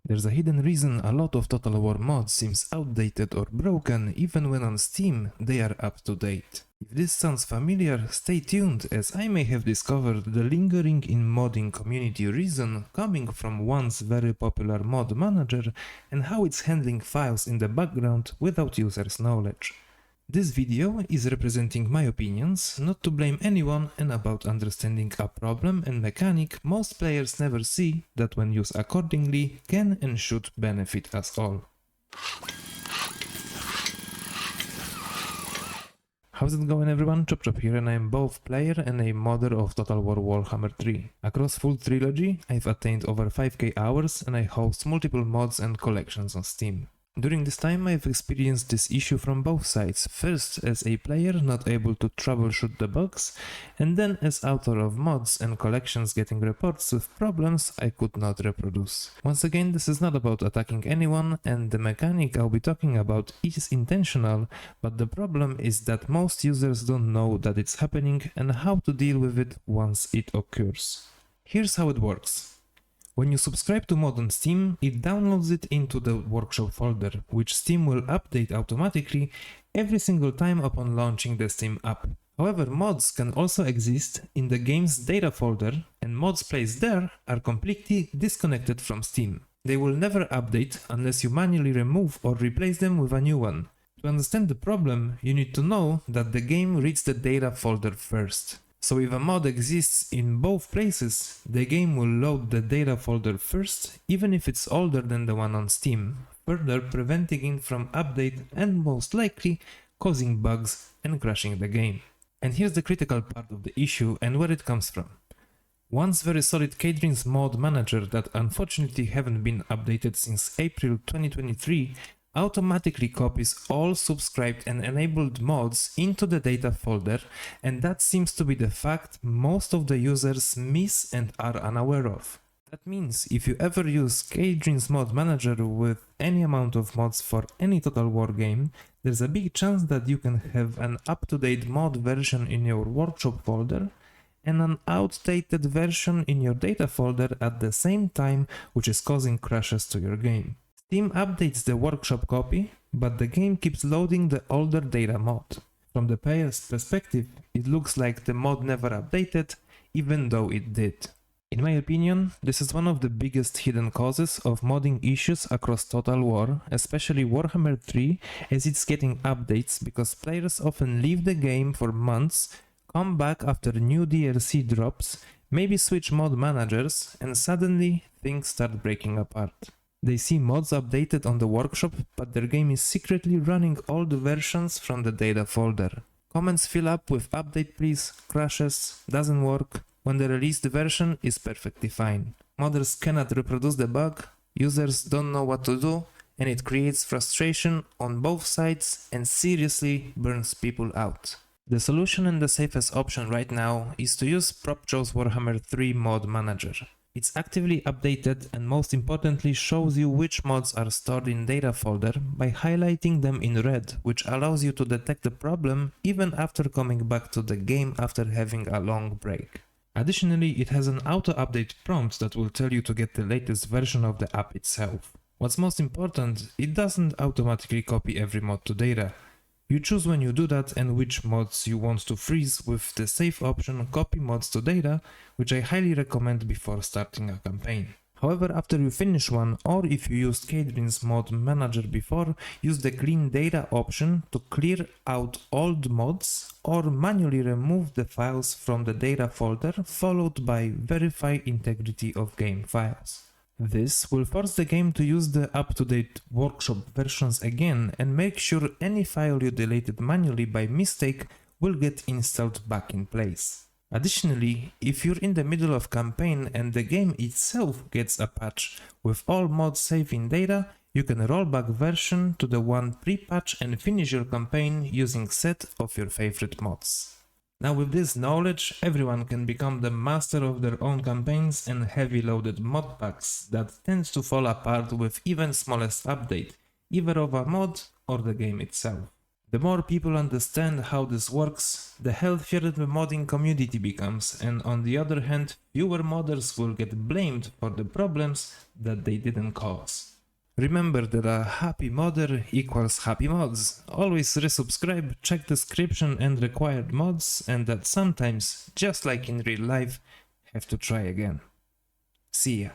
There's a hidden reason a lot of Total War mods seems outdated or broken even when on Steam they are up to date. If this sounds familiar, stay tuned as I may have discovered the lingering in modding community reason coming from once very popular mod manager and how it's handling files in the background without users' knowledge. This video is representing my opinions, not to blame anyone, and about understanding a problem and mechanic most players never see that when used accordingly can and should benefit us all. How's it going everyone? Chop here, and I am both player and a modder of Total War Warhammer 3. Across full trilogy I've attained over 5k hours and I host multiple mods and collections on Steam. During this time I've experienced this issue from both sides, first as a player not able to troubleshoot the bugs, and then as author of mods and collections getting reports with problems I could not reproduce. Once again, this is not about attacking anyone, and the mechanic I'll be talking about is intentional, but the problem is that most users don't know that it's happening and how to deal with it once it occurs. Here's how it works. When you subscribe to mod on Steam, it downloads it into the workshop folder, which Steam will update automatically every single time upon launching the Steam app. However, mods can also exist in the game's data folder, and mods placed there are completely disconnected from Steam. They will never update unless you manually remove or replace them with a new one. To understand the problem, you need to know that the game reads the data folder first. So if a mod exists in both places, the game will load the data folder first, even if it's older than the one on Steam, further preventing it from update and most likely causing bugs and crashing the game. And here's the critical part of the issue and where it comes from. Once very solid Kadrin's mod manager that unfortunately haven't been updated since April 2023 automatically copies all subscribed and enabled mods into the data folder, and that seems to be the fact most of the users miss and are unaware of. That means if you ever use Kadrin's mod manager with any amount of mods for any Total War game, there's a big chance that you can have an up-to-date mod version in your workshop folder and an outdated version in your data folder at the same time, which is causing crashes to your game. Steam updates the workshop copy, but the game keeps loading the older data mod. From the player's perspective, it looks like the mod never updated, even though it did. In my opinion, this is one of the biggest hidden causes of modding issues across Total War, especially Warhammer 3, as it's getting updates because players often leave the game for months, come back after new DLC drops, maybe switch mod managers, and suddenly things start breaking apart. They see mods updated on the workshop, but their game is secretly running old versions from the data folder. Comments fill up with "update please", crashes, doesn't work, when the released version is perfectly fine. Modders cannot reproduce the bug, users don't know what to do, and it creates frustration on both sides and seriously burns people out. The solution and the safest option right now is to use PropJoe's Warhammer 3 mod manager. It's actively updated and most importantly shows you which mods are stored in data folder by highlighting them in red, which allows you to detect the problem even after coming back to the game after having a long break. Additionally, it has an auto-update prompt that will tell you to get the latest version of the app itself. What's most important, it doesn't automatically copy every mod to data. You choose when you do that and which mods you want to freeze with the safe option Copy Mods to Data, which I highly recommend before starting a campaign. However, after you finish one, or if you used Kadrin's mod manager before, use the Clean Data option to clear out old mods or manually remove the files from the data folder, followed by Verify Integrity of Game Files. This will force the game to use the up-to-date workshop versions again and make sure any file you deleted manually by mistake will get installed back in place. Additionally, if you're in the middle of campaign and the game itself gets a patch with all mods saved in data, you can roll back version to the one pre-patch and finish your campaign using set of your favorite mods. Now with this knowledge, everyone can become the master of their own campaigns and heavy loaded mod packs that tends to fall apart with even smallest update, either of a mod or the game itself. The more people understand how this works, the healthier the modding community becomes, and on the other hand, fewer modders will get blamed for the problems that they didn't cause. Remember that a happy modder equals happy mods. Always resubscribe, check description and required mods, and that sometimes, just like in real life, have to try again. See ya.